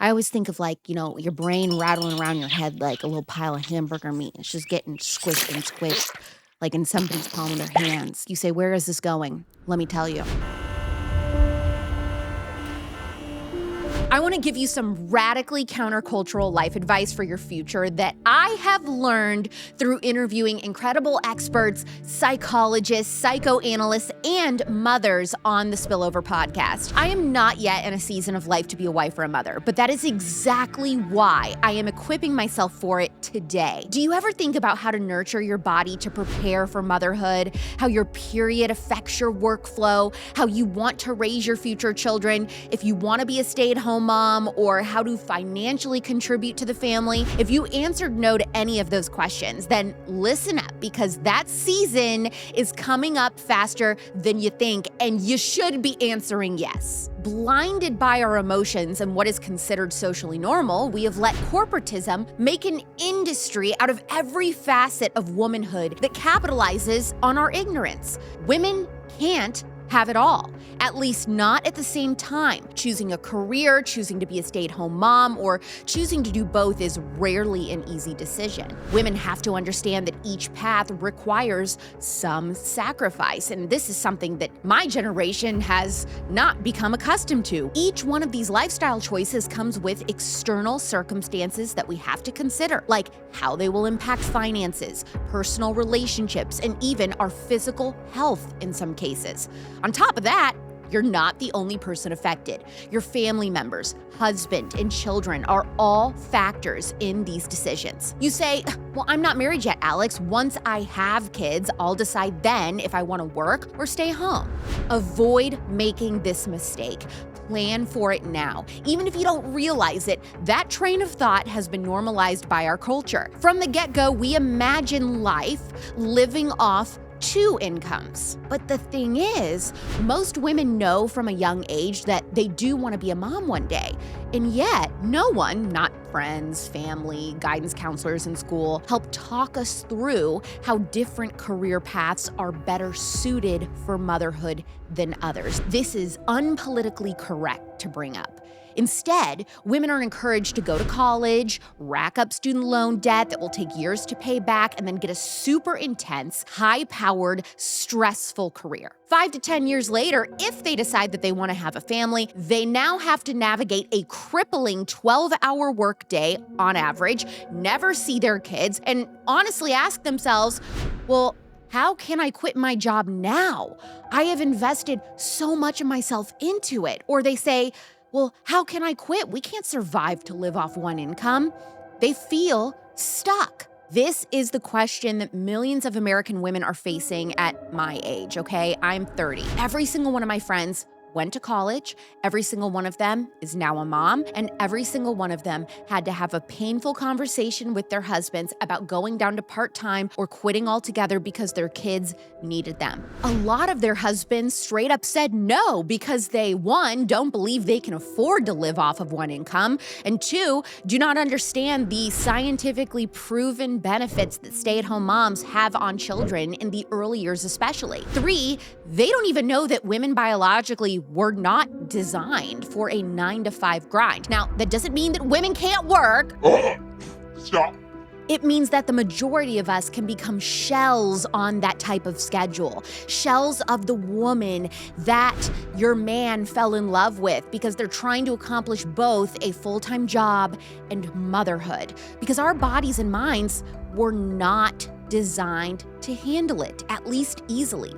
I always think of your brain rattling around your head like a little pile of hamburger meat. It's just getting squished and squished like in somebody's palm of their hands. You say, where is this going? Let me tell you. I want to give you some radically countercultural life advice for your future that I have learned through interviewing incredible experts, psychologists, psychoanalysts, and mothers on the Spillover podcast. I am not yet in a season of life to be a wife or a mother, but that is exactly why I am equipping myself for it today. Do you ever think about how to nurture your body to prepare for motherhood, how your period affects your workflow, how you want to raise your future children, if you want to be a stay-at-home mom, or how to financially contribute to the family? If you answered no to any of those questions, then listen up, because that season is coming up faster than you think, and you should be answering yes. Blinded by our emotions and what is considered socially normal, we have let corporatism make an industry out of every facet of womanhood that capitalizes on our ignorance. Women can't have it all, at least not at the same time. Choosing a career, choosing to be a stay-at-home mom, or choosing to do both is rarely an easy decision. Women have to understand that each path requires some sacrifice, and this is something that my generation has not become accustomed to. Each one of these lifestyle choices comes with external circumstances that we have to consider, like how they will impact finances, personal relationships, and even our physical health in some cases. On top of that, you're not the only person affected. Your family members, husband, and children are all factors in these decisions. You say, well, I'm not married yet, Alex. Once I have kids, I'll decide then if I want to work or stay home. Avoid making this mistake. Plan for it now. Even if you don't realize it, that train of thought has been normalized by our culture. From the get-go, we imagine life living off two incomes. But the thing is, most women know from a young age that they do want to be a mom one day. And yet, no one, not friends, family, guidance counselors in school, help talk us through how different career paths are better suited for motherhood than others. This is unpolitically correct to bring up. Instead, women are encouraged to go to college, rack up student loan debt that will take years to pay back, and then get a super intense, high-powered, stressful career. 5 to 10 years later, if they decide that they want to have a family, they now have to navigate a crippling 12-hour workday on average, never see their kids, and honestly ask themselves, well, how can I quit my job now? I have invested so much of myself into it. Or they say, well, how can I quit? We can't survive to live off one income. They feel stuck. This is the question that millions of American women are facing at my age, okay? I'm 30. Every single one of my friends went to college, every single one of them is now a mom, and every single one of them had to have a painful conversation with their husbands about going down to part-time or quitting altogether because their kids needed them. A lot of their husbands straight up said no because they, one, don't believe they can afford to live off of one income, and two, do not understand the scientifically proven benefits that stay-at-home moms have on children in the early years especially. Three, they don't even know that women biologically were not designed for a 9-to-5 grind. Now, that doesn't mean that women can't work. Stop. It means that the majority of us can become shells on that type of schedule. Shells of the woman that your man fell in love with because they're trying to accomplish both a full-time job and motherhood. Because our bodies and minds were not designed to handle it, at least easily.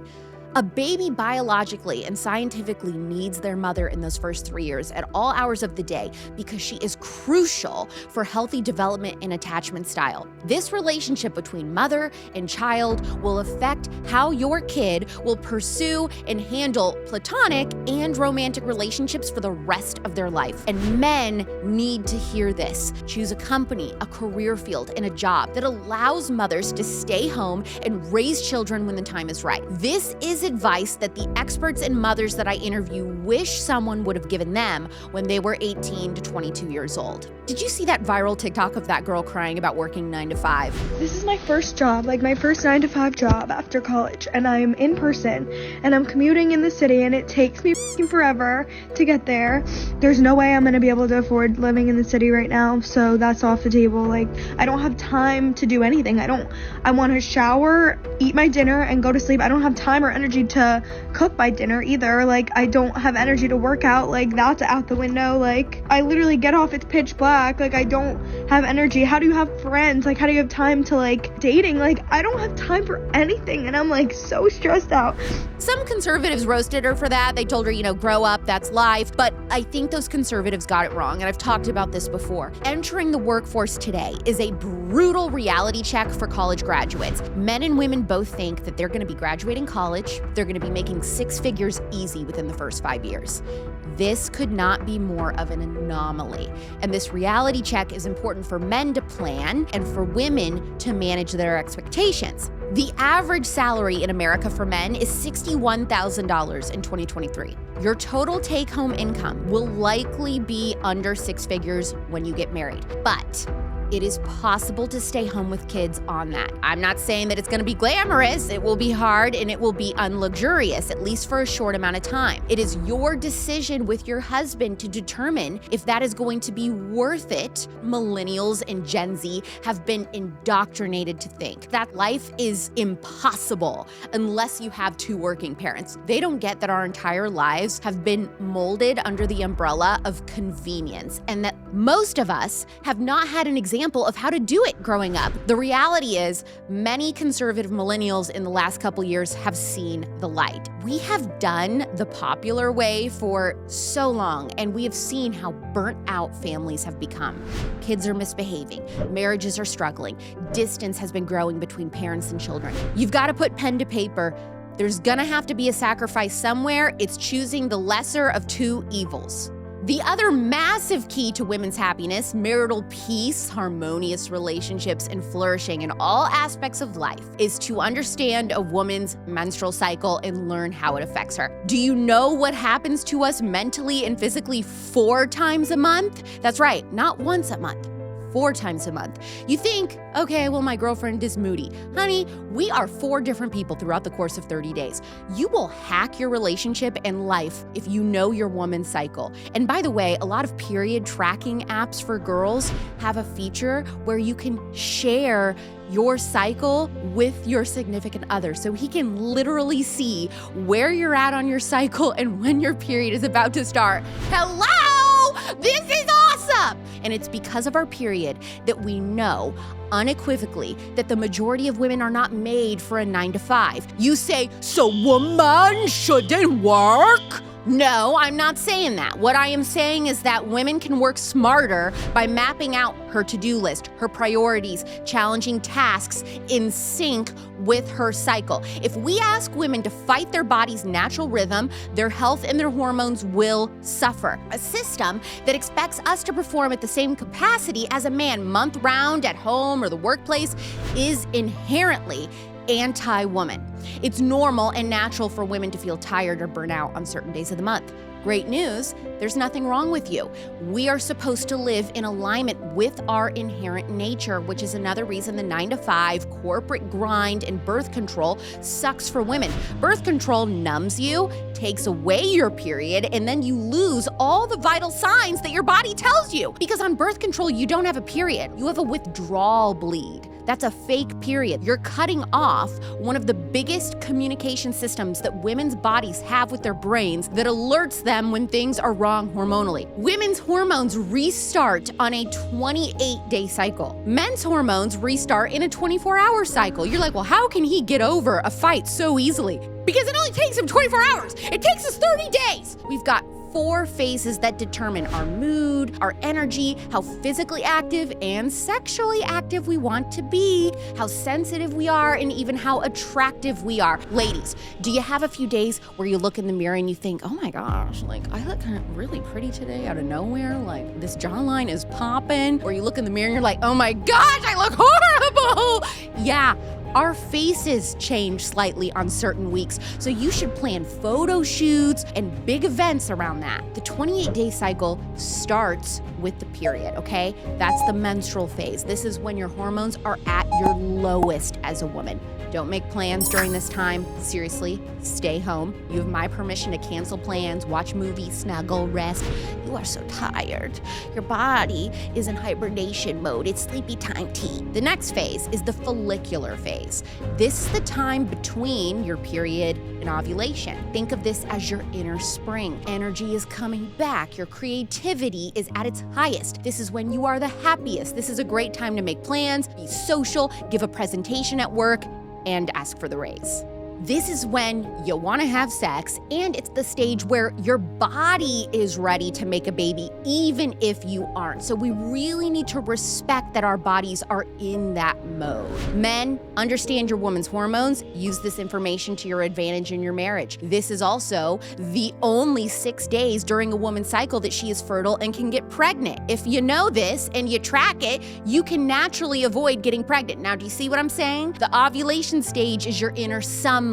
A baby biologically and scientifically needs their mother in those first 3 years at all hours of the day because she is crucial for healthy development and attachment style. This relationship between mother and child will affect how your kid will pursue and handle platonic and romantic relationships for the rest of their life. And men need to hear this. Choose a company, a career field, and a job that allows mothers to stay home and raise children when the time is right. This is advice that the experts and mothers that I interview wish someone would have given them when they were 18 to 22 years old. Did you see that viral TikTok of that girl crying about working 9 to 5? This is my first job, like my first 9 to 5 job after college, and I'm in person, and I'm commuting in the city, and it takes me forever to get there. There's no way I'm gonna be able to afford living in the city right now, so that's off the table. Like, I don't have time to do anything. I want to shower, eat my dinner, and go to sleep. I don't have time or energy to cook my dinner either. Like, I don't have energy to work out. Like, that's out the window. Like, I literally get off, it's pitch black. Like, I don't have energy. How do you have friends? Like, how do you have time to, like, dating? Like, I don't have time for anything, and I'm, like, so stressed out. Some conservatives roasted her for that. They told her, grow up, that's life. But I think those conservatives got it wrong, and I've talked about this before. Entering the workforce today is a brutal reality check for college graduates. Men and women both think that they're gonna be graduating college, they're gonna be making 6 figures easy within the first 5 years. This could not be more of an anomaly. And this reality check is important for men to plan and for women to manage their expectations. The average salary in America for men is $61,000 in 2023. Your total take-home income will likely be under 6 figures when you get married, but it is possible to stay home with kids on that. I'm not saying that it's gonna be glamorous. It will be hard and it will be unluxurious, at least for a short amount of time. It is your decision with your husband to determine if that is going to be worth it. Millennials and Gen Z have been indoctrinated to think that life is impossible unless you have 2 working parents. They don't get that our entire lives have been molded under the umbrella of convenience and that most of us have not had an example of how to do it growing up. The reality is, many conservative millennials in the last couple years have seen the light. We have done the popular way for so long, and we have seen how burnt out families have become. Kids are misbehaving, marriages are struggling, distance has been growing between parents and children. You've got to put pen to paper. There's gonna have to be a sacrifice somewhere. It's choosing the lesser of 2 evils. The other massive key to women's happiness, marital peace, harmonious relationships, and flourishing in all aspects of life is to understand a woman's menstrual cycle and learn how it affects her. Do you know what happens to us mentally and physically 4 times a month? That's right, not once a month. 4 times a month. You think, okay, well, my girlfriend is moody. Honey, we are 4 different people throughout the course of 30 days. You will hack your relationship and life if you know your woman's cycle. And by the way, a lot of period tracking apps for girls have a feature where you can share your cycle with your significant other. So he can literally see where you're at on your cycle and when your period is about to start. Hello! This is awesome! And it's because of our period that we know unequivocally that the majority of women are not made for a 9 to 5. You say, so woman shouldn't work? No, I'm not saying that. What I am saying is that women can work smarter by mapping out her to-do list, her priorities, challenging tasks in sync with her cycle. If we ask women to fight their body's natural rhythm, their health and their hormones will suffer. A system that expects us to perform at the same capacity as a man month-round at home or the workplace is inherently anti-woman. It's normal and natural for women to feel tired or burn out on certain days of the month. Great news, there's nothing wrong with you. We are supposed to live in alignment with our inherent nature, which is another reason the 9 to 5 corporate grind and birth control sucks for women. Birth control numbs you, takes away your period, and then you lose all the vital signs that your body tells you. Because on birth control, you don't have a period, you have a withdrawal bleed. That's a fake period. You're cutting off one of the biggest communication systems that women's bodies have with their brains that alerts them when things are wrong hormonally. Women's hormones restart on a 28-day cycle. Men's hormones restart in a 24-hour cycle. You're like, well, how can he get over a fight so easily? Because it only takes him 24 hours. It takes us 30 days. We've got 4 phases that determine our mood, our energy, how physically active and sexually active we want to be, how sensitive we are, and even how attractive we are. Ladies, do you have a few days where you look in the mirror and you think, oh my gosh, like I look kind of really pretty today out of nowhere, like this jawline is popping? Or you look in the mirror and you're like, oh my gosh, I look horrible. Yeah. Our faces change slightly on certain weeks, so you should plan photo shoots and big events around that. The 28-day cycle starts with the period, okay? That's the menstrual phase. This is when your hormones are at your lowest as a woman. Don't make plans during this time. Seriously, stay home. You have my permission to cancel plans, watch movies, snuggle, rest. You are so tired. Your body is in hibernation mode. It's sleepy time tea. The next phase is the follicular phase. This is the time between your period and ovulation. Think of this as your inner spring. Energy is coming back. Your creativity is at its highest. This is when you are the happiest. This is a great time to make plans, be social, give a presentation at work, and ask for the raise. This is when you want to have sex, and it's the stage where your body is ready to make a baby, even if you aren't. So we really need to respect that our bodies are in that mode. Men, understand your woman's hormones. Use this information to your advantage in your marriage. This is also the only 6 days during a woman's cycle that she is fertile and can get pregnant. If you know this and you track it, you can naturally avoid getting pregnant. Now, do you see what I'm saying? The ovulation stage is your inner summer.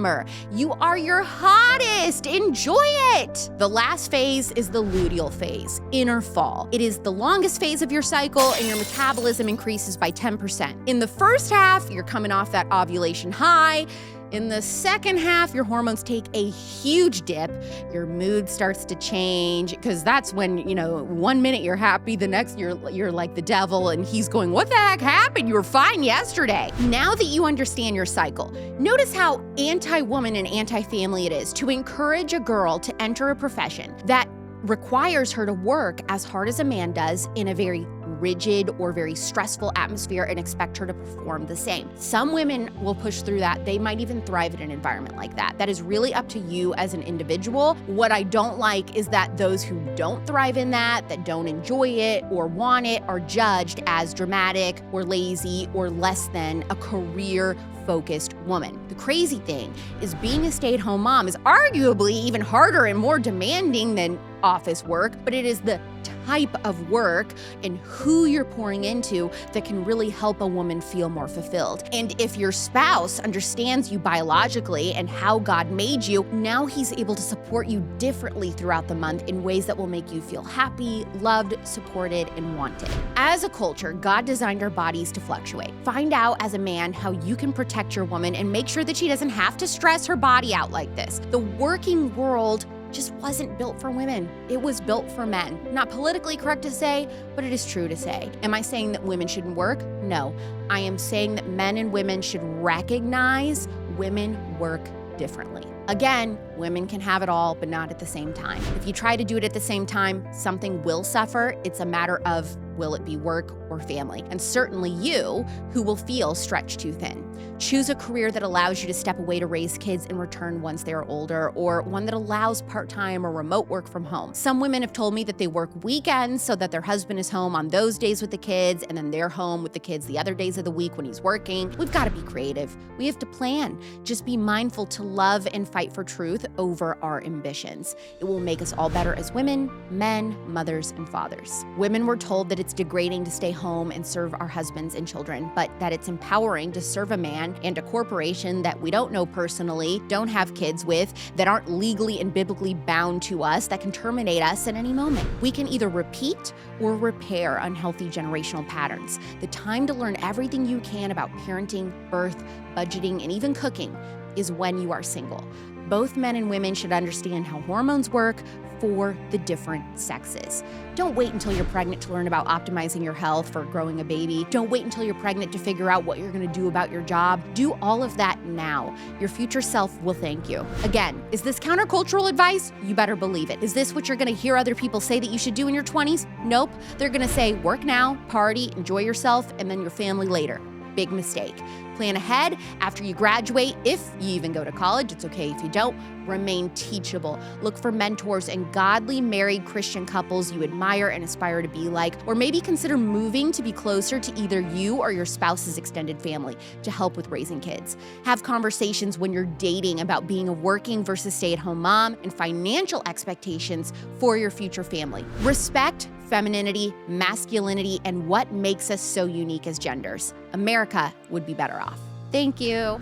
You are your hottest. Enjoy it. The last phase is the luteal phase, inner fall. It is the longest phase of your cycle, and your metabolism increases by 10%. In the first half, you're coming off that ovulation high. In the second half, your hormones take a huge dip. Your mood starts to change, because that's when, 1 minute you're happy, the next you're like the devil, and he's going, what the heck happened? You were fine yesterday. Now that you understand your cycle, notice how anti-woman and anti-family it is to encourage a girl to enter a profession that requires her to work as hard as a man does in a very rigid or very stressful atmosphere and expect her to perform the same. Some women will push through that. They might even thrive in an environment like that. That is really up to you as an individual. What I don't like is that those who don't thrive in that don't enjoy it or want it, are judged as dramatic or lazy or less than a career-focused woman. The crazy thing is being a stay-at-home mom is arguably even harder and more demanding than office work, but it is the type of work and who you're pouring into that can really help a woman feel more fulfilled. And if your spouse understands you biologically and how God made you, now he's able to support you differently throughout the month in ways that will make you feel happy, loved, supported, and wanted. As a culture, God designed our bodies to fluctuate. Find out as a man how you can protect your woman and make sure that she doesn't have to stress her body out like this. The working world just wasn't built for women. It was built for men. Not politically correct to say, but it is true to say. Am I saying that women shouldn't work? No. I am saying that men and women should recognize women work differently. Again, women can have it all, but not at the same time. If you try to do it at the same time, something will suffer. It's a matter of, will it be work or family? And certainly you, who will feel stretched too thin. Choose a career that allows you to step away to raise kids and return once they are older, or one that allows part-time or remote work from home. Some women have told me that they work weekends so that their husband is home on those days with the kids, and then they're home with the kids the other days of the week when he's working. We've got to be creative. We have to plan. Just be mindful to love and fight for truth over our ambitions. It will make us all better as women, men, mothers, and fathers. Women were told that it's degrading to stay home and serve our husbands and children, but that it's empowering to serve a man and a corporation that we don't know personally, don't have kids with, that aren't legally and biblically bound to us, that can terminate us at any moment. We can either repeat or repair unhealthy generational patterns. The time to learn everything you can about parenting, birth, budgeting, and even cooking is when you are single. Both men and women should understand how hormones work for the different sexes. Don't wait until you're pregnant to learn about optimizing your health for growing a baby. Don't wait until you're pregnant to figure out what you're gonna do about your job. Do all of that now. Your future self will thank you. Again, is this countercultural advice? You better believe it. Is this what you're gonna hear other people say that you should do in your 20s? Nope. They're gonna say, work now, party, enjoy yourself, and then your family later. Big mistake. Plan ahead after you graduate. If you even go to college, it's okay if you don't. Remain teachable. Look for mentors and godly married Christian couples you admire and aspire to be like, or maybe consider moving to be closer to either you or your spouse's extended family to help with raising kids. Have conversations when you're dating about being a working versus stay-at-home mom and financial expectations for your future family. Respect femininity, masculinity, and what makes us so unique as genders. America would be better off. Thank you.